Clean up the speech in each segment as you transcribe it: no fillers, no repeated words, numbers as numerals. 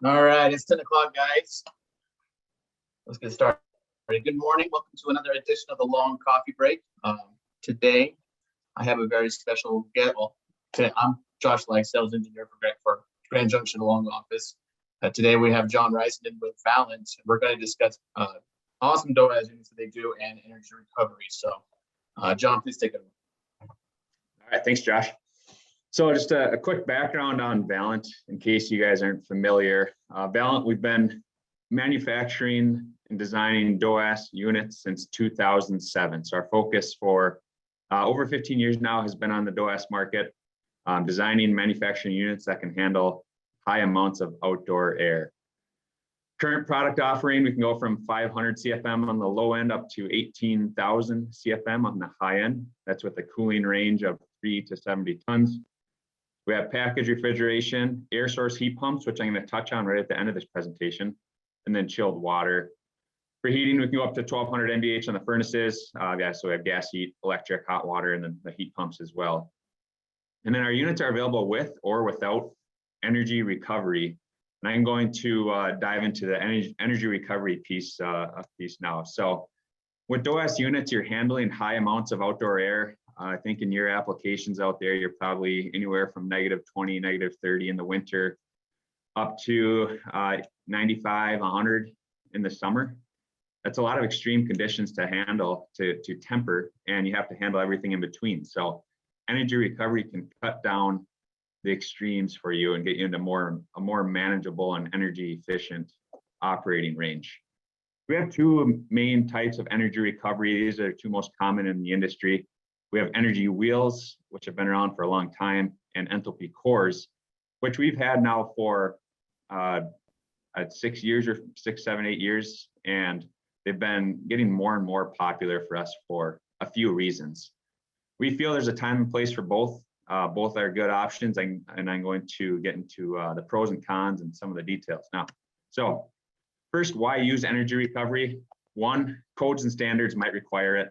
All right, it's 10 o'clock, guys. Let's get started. Good morning. Welcome to another edition of the Long Coffee Break. Today, I have a very special guest. I'm Josh Lai, sales engineer for Grand Junction Long Office. Today, we have John Reisenden with Valent. We're going to discuss awesome DOAS units that they do and energy recovery. So, John, please take it away. All right, thanks, Josh. So just a quick background on Valent, in case you guys aren't familiar. Valent, we've been manufacturing and designing DOAS units since 2007. So our focus for over 15 years now has been on the DOAS market, designing manufacturing units that can handle high amounts of outdoor air. Current product offering, we can go from 500 CFM on the low end up to 18,000 CFM on the high end. That's with a cooling range of 3 to 70 tons. We have package refrigeration, air source heat pumps, which I'm going to touch on right at the end of this presentation, and then chilled water. For heating, we can go up to 1200 MVH on the furnaces. So we have gas heat, electric, hot water, and then the heat pumps as well. And then our units are available with or without energy recovery. And I'm going to dive into the energy recovery piece now. So with DOAS units, you're handling high amounts of outdoor air. I think in your applications out there, you're probably anywhere from -20, -30 in the winter, up to 95, 100 in the summer. That's a lot of extreme conditions to handle, to temper, and you have to handle everything in between. So energy recovery can cut down the extremes for you and get you into a more manageable and energy efficient operating range. We have two main types of energy recovery. These are the two most common in the industry. We have energy wheels, which have been around for a long time, and enthalpy cores, which we've had now for 6 years or 6, 7, 8 years. And they've been getting more and more popular for us for a few reasons. We feel there's a time and place for both. Both are good options, and I'm going to get into the pros and cons and some of the details now. So first, why use energy recovery? One, codes and standards might require it.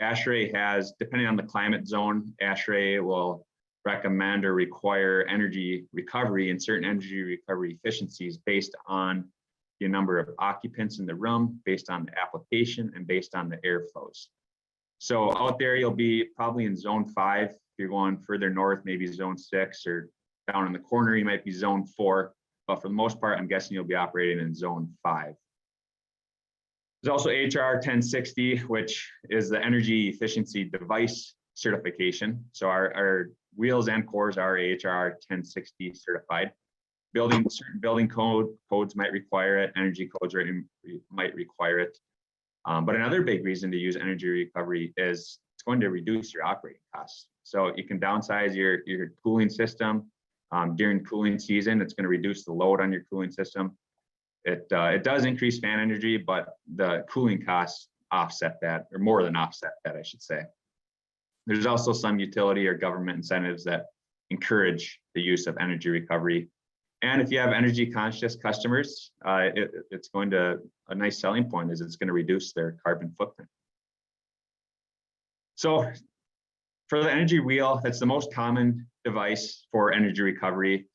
ASHRAE has, depending on the climate zone, ASHRAE will recommend or require energy recovery and certain energy recovery efficiencies based on the number of occupants in the room, based on the application, and based on the airflows. So out there, you'll be probably in zone 5. If you're going further north, maybe zone 6, or down in the corner, you might be zone 4. But for the most part, I'm guessing you'll be operating in zone 5. There's also HR 1060, which is the energy efficiency device certification. So our wheels and cores are HR 1060 certified. Certain building codes might require it. Energy codes might require it. But another big reason to use energy recovery is it's going to reduce your operating costs. So you can downsize your cooling system during cooling season. It's going to reduce the load on your cooling system. It does increase fan energy, but the cooling costs offset that, or more than offset that, I should say. There's also some utility or government incentives that encourage the use of energy recovery. And if you have energy conscious customers, it's going to, a nice selling point is it's going to reduce their carbon footprint. So for the energy wheel, that's the most common device for energy recovery.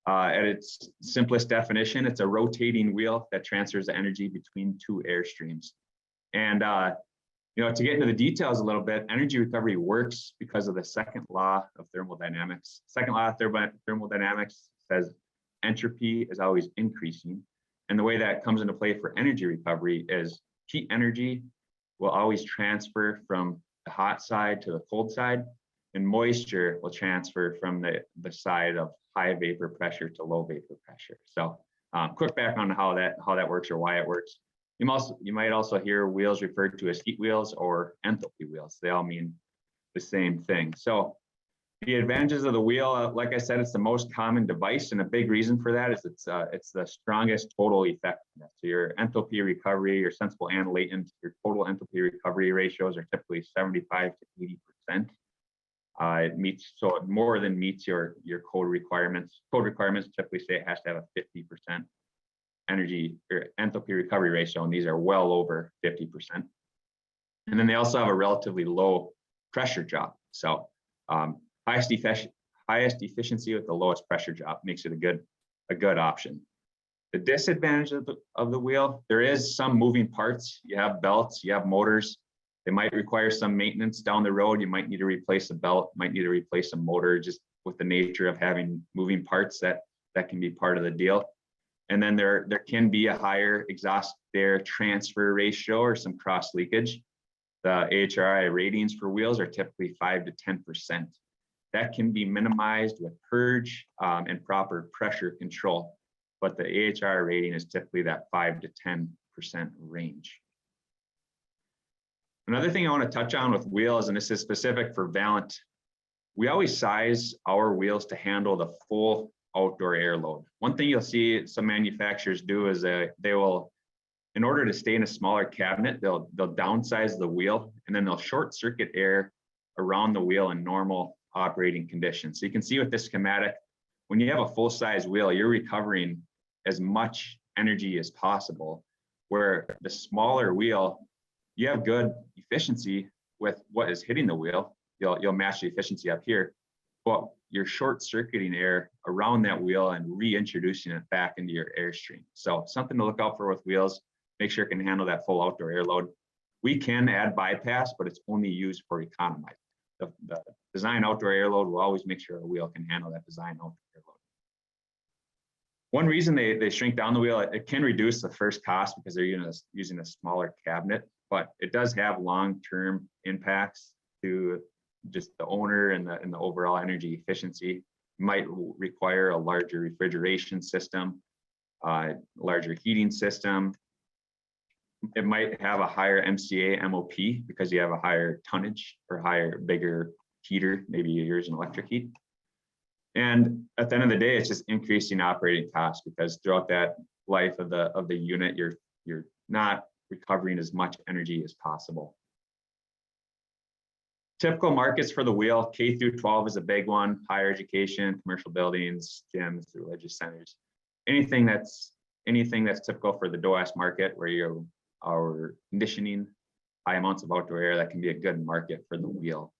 At its simplest definition, it's a rotating wheel that transfers the energy between two airstreams. And to get into the details a little bit, energy recovery works because of the second law of thermodynamics. Second law of thermodynamics says entropy is always increasing. And the way that comes into play for energy recovery is heat energy will always transfer from the hot side to the cold side, and moisture will transfer from the side of high vapor pressure to low vapor pressure. So quick background on how that works or why it works. You might also hear wheels referred to as heat wheels or enthalpy wheels. They all mean the same thing. So the advantages of the wheel, like I said, it's the most common device, and a big reason for that is it's the strongest total effectiveness. So your enthalpy recovery, your sensible and latent, your total enthalpy recovery ratios are typically 75 to 80%. It more than meets your code requirements. Code requirements typically say it has to have a 50% energy or enthalpy recovery ratio, and these are well over 50%. And then they also have a relatively low pressure drop. So highest efficiency with the lowest pressure drop makes it a good option. The disadvantage of the wheel, there is some moving parts. You have belts, you have motors. They might require some maintenance down the road. You might need to replace a belt, might need to replace a motor, just with the nature of having moving parts that can be part of the deal. And then there can be a higher exhaust air transfer ratio or some cross leakage. The AHRI ratings for wheels are typically 5 to 10%. That can be minimized with purge and proper pressure control. But the AHRI rating is typically that 5 to 10% range. Another thing I want to touch on with wheels, and this is specific for Valent, we always size our wheels to handle the full outdoor air load. One thing you'll see some manufacturers do is they will, in order to stay in a smaller cabinet, they'll downsize the wheel, and then they'll short circuit air around the wheel in normal operating conditions. So you can see with this schematic, when you have a full size wheel, you're recovering as much energy as possible, where the smaller wheel, you have good efficiency with what is hitting the wheel. You'll match the efficiency up here, but you're short circuiting air around that wheel and reintroducing it back into your airstream. So something to look out for with wheels, make sure it can handle that full outdoor air load. We can add bypass, but it's only used for economy. The design outdoor air load will always make sure a wheel can handle that design outdoor air load. One reason they shrink down the wheel, it can reduce the first cost because they're using a smaller cabinet, but it does have long-term impacts to just the owner and the overall energy efficiency. Might require a larger refrigeration system, larger heating system. It might have a higher MCA MOP because you have a higher tonnage or bigger heater, maybe yours an electric heat. And at the end of the day, it's just increasing operating costs because throughout that life of the unit, you're not recovering as much energy as possible. Typical markets for the wheel, K through 12 is a big one, higher education, commercial buildings, gyms, religious centers. Anything that's typical for the DOAS market where you are conditioning high amounts of outdoor air, that can be a good market for the wheel.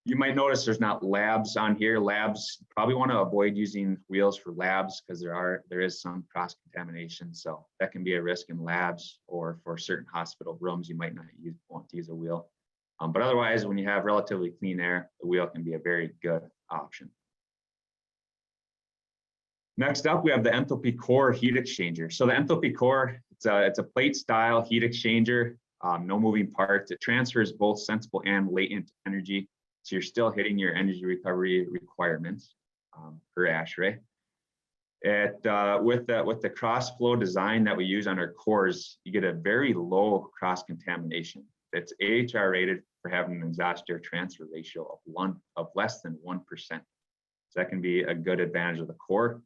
You might notice there's not labs on here. Labs, probably want to avoid using wheels for labs because there is some cross contamination. So that can be a risk in labs or for certain hospital rooms, you might not want to use a wheel. But otherwise, when you have relatively clean air, the wheel can be a very good option. Next up, we have the enthalpy core heat exchanger. So the enthalpy core, it's a plate style heat exchanger, no moving parts. It transfers both sensible and latent energy. So you're still hitting your energy recovery requirements per ASHRAE. With the cross flow design that we use on our cores, you get a very low cross contamination. It's AHR rated for having an exhaust air transfer ratio of less than 1%. So that can be a good advantage of the core.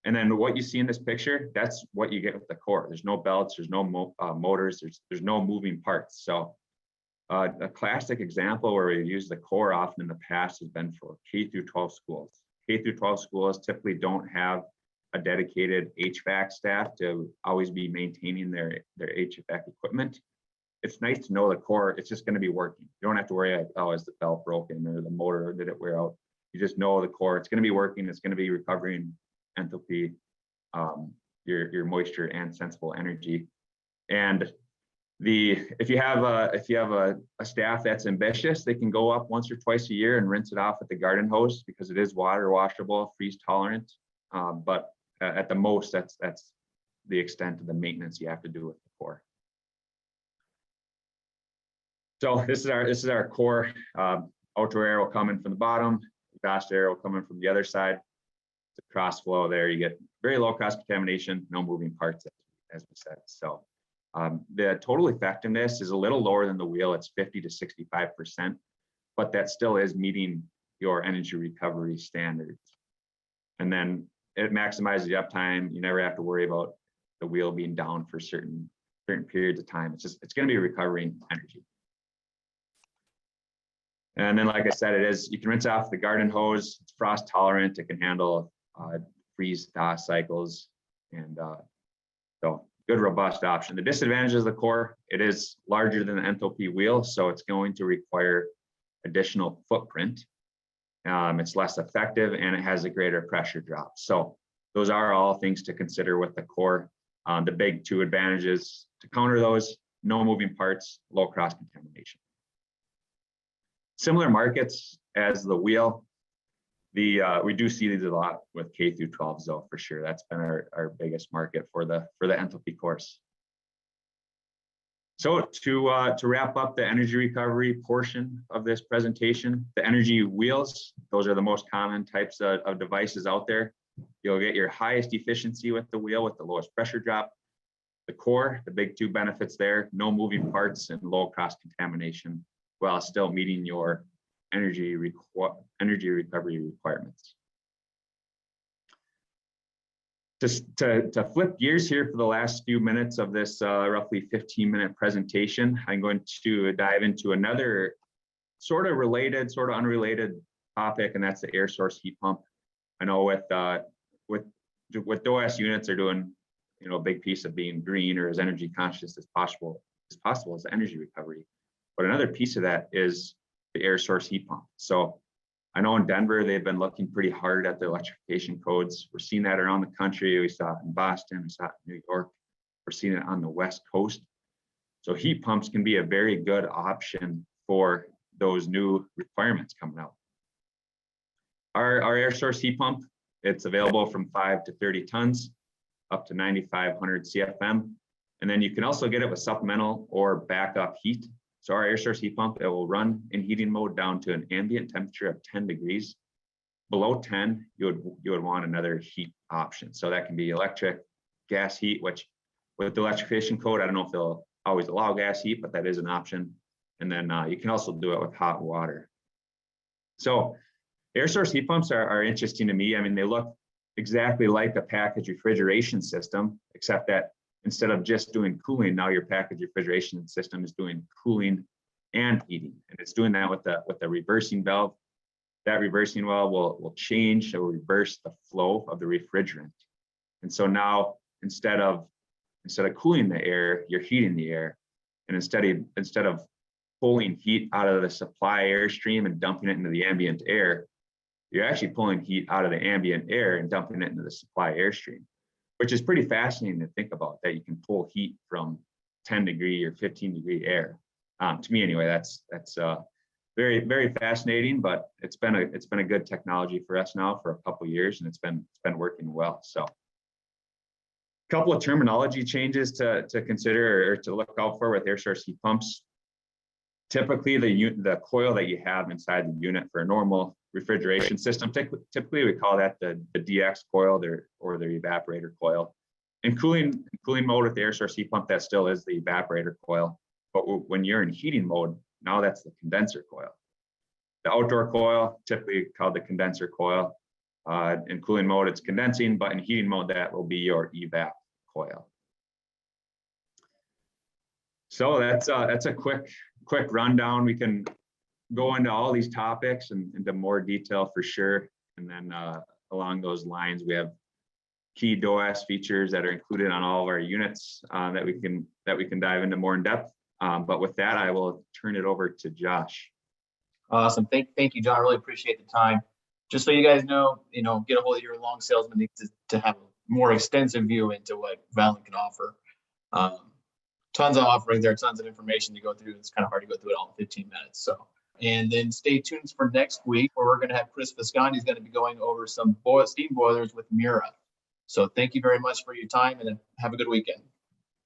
And then what you see in this picture, that's what you get with the core. There's no belts, there's no motors, there's no moving parts. So a classic example where we've used the core often in the past has been for K through 12 schools. K through 12 schools typically don't have a dedicated HVAC staff to always be maintaining their HVAC equipment. It's nice to know the core, it's just going to be working. You don't have to worry, like, oh, is the belt broken or the motor, did it wear out? You just know the core, it's going to be working, it's going to be recovering enthalpy, your moisture and sensible energy. And if you have a staff that's ambitious, they can go up once or twice a year and rinse it off with the garden hose because it is water washable, freeze tolerant. But at the most, that's the extent of the maintenance you have to do with the core. So this is our core. Outdoor air will come in from the bottom, exhaust air will come in from the other side. The cross flow there, you get very low cross contamination, no moving parts, as we said. So the total effectiveness is a little lower than the wheel. It's 50 to 65%, but that still is meeting your energy recovery standards. And then it maximizes the uptime. You never have to worry about the wheel being down for certain periods of time. It's going to be recovering energy. And then, like I said, you can rinse off the garden hose. It's frost tolerant. It can handle freeze thaw cycles, and so good robust option. The disadvantages of the core, it is larger than the enthalpy wheel, so it's going to require additional footprint. It's less effective and it has a greater pressure drop. So those are all things to consider with the core. The big two advantages to counter those: no moving parts, low cross contamination. Similar markets as the wheel. We do see these a lot with K through 12s though, for sure. That's been our biggest market for the enthalpy course. So to wrap up the energy recovery portion of this presentation, the energy wheels, those are the most common types of devices out there. You'll get your highest efficiency with the wheel with the lowest pressure drop. The core, the big two benefits there: no moving parts and low cross contamination, while still meeting your energy recovery requirements. To flip gears here for the last few minutes of this roughly 15-minute presentation, I'm going to dive into another sort of related, sort of unrelated topic, and that's the air source heat pump. I know with DOAS units, they're doing, you know, a big piece of being green or as energy conscious as possible as energy recovery. But another piece of that is the air source heat pump. So I know in Denver, they've been looking pretty hard at the electrification codes. We're seeing that around the country. We saw it in Boston, we saw it in New York. We're seeing it on the West Coast. So heat pumps can be a very good option for those new requirements coming out. Our air source heat pump, it's available from 5 to 30 tons, up to 9,500 CFM. And then you can also get it with supplemental or backup heat. So our air source heat pump, it will run in heating mode down to an ambient temperature of 10 degrees. Below 10, you would want another heat option. So that can be electric, gas heat, which with the electrification code, I don't know if they'll always allow gas heat, but that is an option. And then you can also do it with hot water. So air source heat pumps are interesting to me. I mean, they look exactly like a package refrigeration system, except that instead of just doing cooling, now your package refrigeration system is doing cooling and heating. And it's doing that with the reversing valve. That reversing valve will change or reverse the flow of the refrigerant. And so now instead of cooling the air, you're heating the air. And instead of pulling heat out of the supply airstream and dumping it into the ambient air, you're actually pulling heat out of the ambient air and dumping it into the supply airstream, which is pretty fascinating to think about, that you can pull heat from 10 degree or 15 degree air. To me anyway, that's very, very fascinating, but it's been a good technology for us now for a couple of years, and it's been working well. So a couple of terminology changes to consider or to look out for with air source heat pumps. Typically the coil that you have inside the unit for a normal refrigeration system, typically we call that the DX coil or the evaporator coil. In cooling mode with the air source heat pump, that still is the evaporator coil. But when you're in heating mode, now that's the condenser coil. The outdoor coil, typically called the condenser coil. In cooling mode, it's condensing, but in heating mode, that will be your evap coil. So that's a quick rundown. We can go into all these topics and into more detail for sure. And then along those lines, we have key DOAS features that are included on all of our units that we can dive into more in depth. But with that, I will turn it over to Josh. Awesome. Thank you, John. Really appreciate the time. Just so you guys know, get a hold of your long salesman to have a more extensive view into what Valent can offer. Tons of offerings there, tons of information to go through. It's kind of hard to go through it all in 15 minutes. So, and then stay tuned for next week where we're going to have Chris Visconti. He's going to be going over some steam boilers with Mura. So thank you very much for your time and have a good weekend.